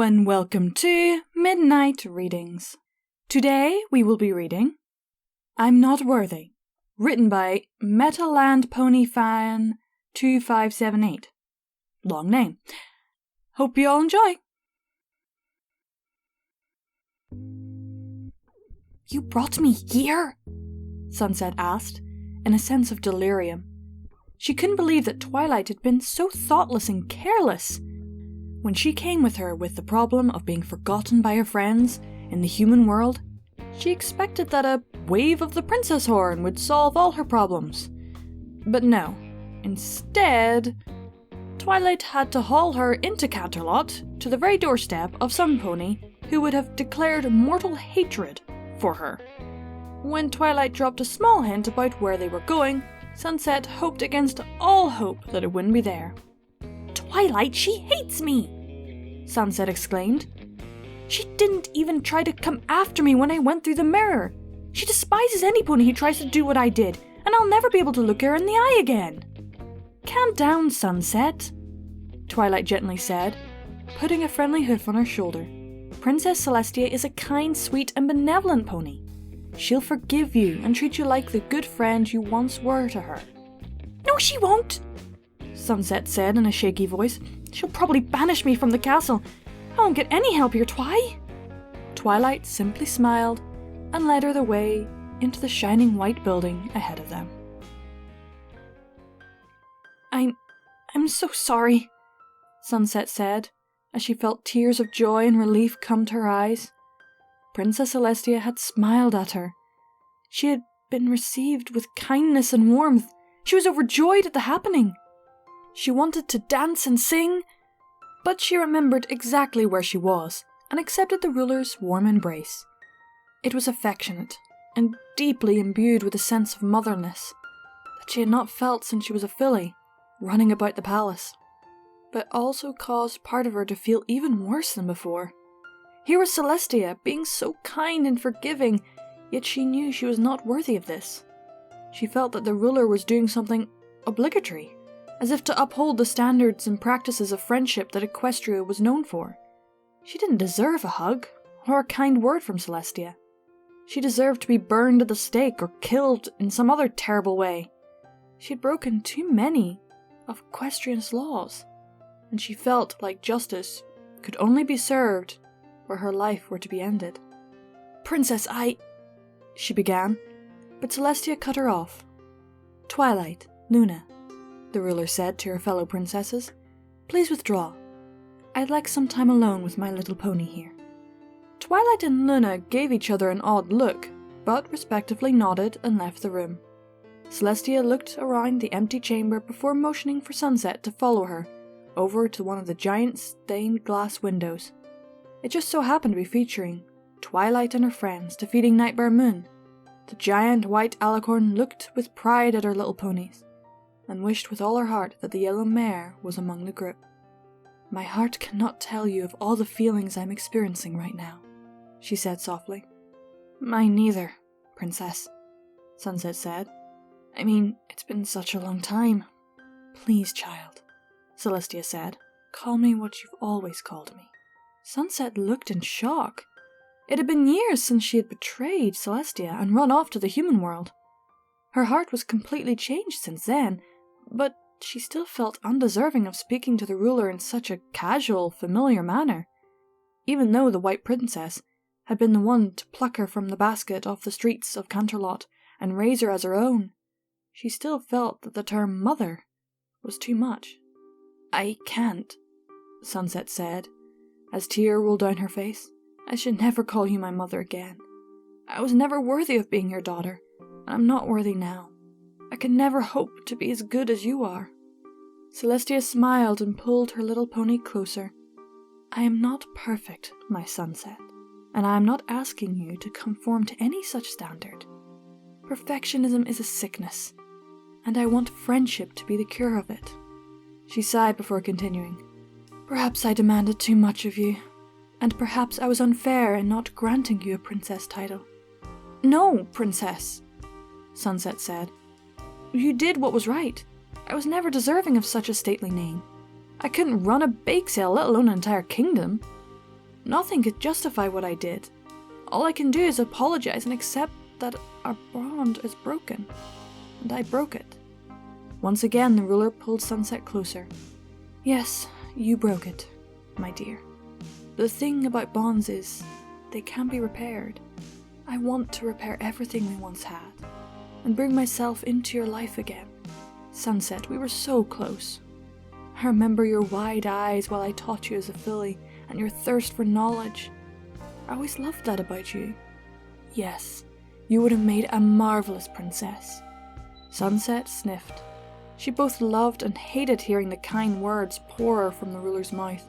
and welcome to Midnight Readings. Today we will be reading I'm Not Worthy, written by Metaland Pony Fan 2578. Long name. Hope you all enjoy. You brought me here? Sunset asked, in a sense of delirium. She couldn't believe that Twilight had been so thoughtless and careless. When she came with her with the problem of being forgotten by her friends in the human world, she expected that a wave of the princess horn would solve all her problems. But no. Instead, Twilight had to haul her into Canterlot to the very doorstep of some pony who would have declared mortal hatred for her. When Twilight dropped a small hint about where they were going, Sunset hoped against all hope that it wouldn't be there. Twilight, she hates me! Sunset exclaimed. She didn't even try to come after me when I went through the mirror. She despises any pony who tries to do what I did, and I'll never be able to look her in the eye again. Calm down, Sunset, Twilight gently said, putting a friendly hoof on her shoulder. Princess Celestia is a kind, sweet, and benevolent pony. She'll forgive you and treat you like the good friend you once were to her. No, she won't, Sunset said in a shaky voice. She'll probably banish me from the castle. I won't get any help here, Twi. Twilight simply smiled and led her the way into the shining white building ahead of them. I'm so sorry, Sunset said, as she felt tears of joy and relief come to her eyes. Princess Celestia had smiled at her. She had been received with kindness and warmth. She was overjoyed at the happening. She wanted to dance and sing, but she remembered exactly where she was and accepted the ruler's warm embrace. It was affectionate and deeply imbued with a sense of motherness that she had not felt since she was a filly, running about the palace, but also caused part of her to feel even worse than before. Here was Celestia being so kind and forgiving, yet she knew she was not worthy of this. She felt that the ruler was doing something obligatory, as if to uphold the standards and practices of friendship that Equestria was known for. She didn't deserve a hug or a kind word from Celestia. She deserved to be burned at the stake or killed in some other terrible way. She had broken too many of Equestrian's laws, and she felt like justice could only be served where her life were to be ended. Princess, she began, but Celestia cut her off. Twilight, Luna, the ruler said to her fellow princesses, please withdraw. I'd like some time alone with my little pony here. Twilight and Luna gave each other an odd look, but respectively nodded and left the room. Celestia looked around the empty chamber before motioning for Sunset to follow her over to one of the giant stained glass windows. It just so happened to be featuring Twilight and her friends defeating Nightmare Moon. The giant white alicorn looked with pride at her little ponies, and wished with all her heart that the yellow mare was among the group. My heart cannot tell you of all the feelings I'm experiencing right now, she said softly. Mine neither, Princess, Sunset said. I mean, it's been such a long time. Please, child, Celestia said. Call me what you've always called me. Sunset looked in shock. It had been years since she had betrayed Celestia and run off to the human world. Her heart was completely changed since then, but she still felt undeserving of speaking to the ruler in such a casual, familiar manner, even though the White Princess had been the one to pluck her from the basket off the streets of Canterlot and raise her as her own. She still felt that the term mother was too much. I can't, Sunset said, as tear rolled down her face. I should never call you my mother again. I was never worthy of being your daughter, and I'm not worthy now. I can never hope to be as good as you are. Celestia smiled and pulled her little pony closer. I am not perfect, my Sunset, and I am not asking you to conform to any such standard. Perfectionism is a sickness, and I want friendship to be the cure of it. She sighed before continuing. Perhaps I demanded too much of you, and perhaps I was unfair in not granting you a princess title. No, Princess, Sunset said. You did what was right. I was never deserving of such a stately name. I couldn't run a bake sale, let alone an entire kingdom. Nothing could justify what I did. All I can do is apologize and accept that our bond is broken. And I broke it. Once again, the ruler pulled Sunset closer. Yes, you broke it, my dear. The thing about bonds is, they can be repaired. I want to repair everything we once had, and bring myself into your life again. Sunset, we were so close. I remember your wide eyes while I taught you as a filly, and your thirst for knowledge. I always loved that about you. Yes, you would have made a marvelous princess. Sunset sniffed. She both loved and hated hearing the kind words pour from the ruler's mouth.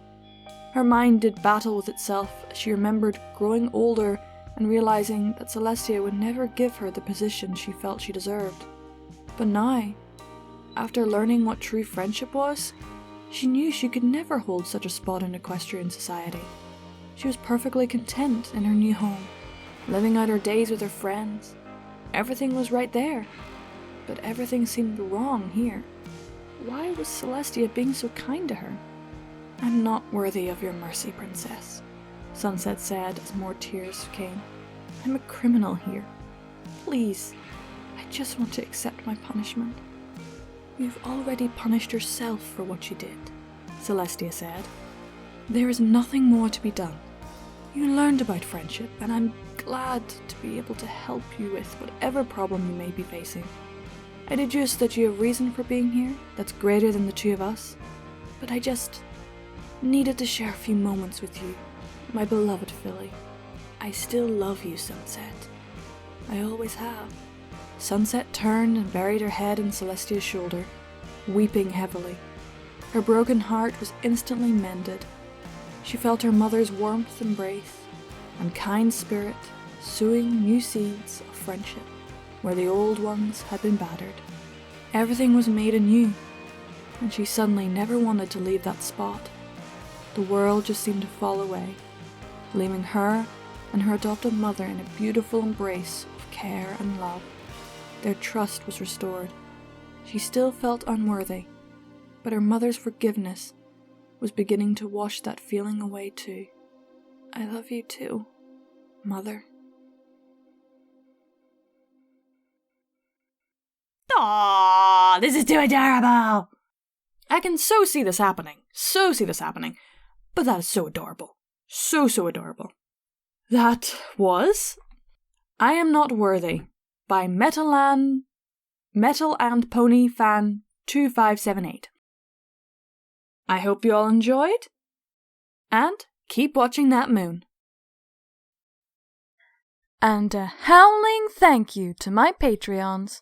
Her mind did battle with itself as she remembered growing older and realizing that Celestia would never give her the position she felt she deserved. But now, after learning what true friendship was, she knew she could never hold such a spot in equestrian society. She was perfectly content in her new home, living out her days with her friends. Everything was right there, but everything seemed wrong here. Why was Celestia being so kind to her? I'm not worthy of your mercy, princess, Sunset said as more tears came. I'm a criminal here. Please, I just want to accept my punishment. You've already punished yourself for what you did, Celestia said. There is nothing more to be done. You learned about friendship, and I'm glad to be able to help you with whatever problem you may be facing. I deduce that you have reason for being here that's greater than the two of us, but I just needed to share a few moments with you, my beloved filly. I still love you, Sunset. I always have. Sunset turned and buried her head in Celestia's shoulder, weeping heavily. Her broken heart was instantly mended. She felt her mother's warmth embrace and kind spirit sowing new seeds of friendship where the old ones had been battered. Everything was made anew, and she suddenly never wanted to leave that spot. The world just seemed to fall away, leaving her and her adopted mother in a beautiful embrace of care and love. Their trust was restored. She still felt unworthy, but her mother's forgiveness was beginning to wash that feeling away too. I love you too, Mother. Aww, this is too adorable! I can so see this happening. But that is so adorable. So adorable. That was I Am Not Worthy by Metal and Pony Fan 2578. I hope you all enjoyed, and keep watching that moon. And a howling thank you to my Patreons.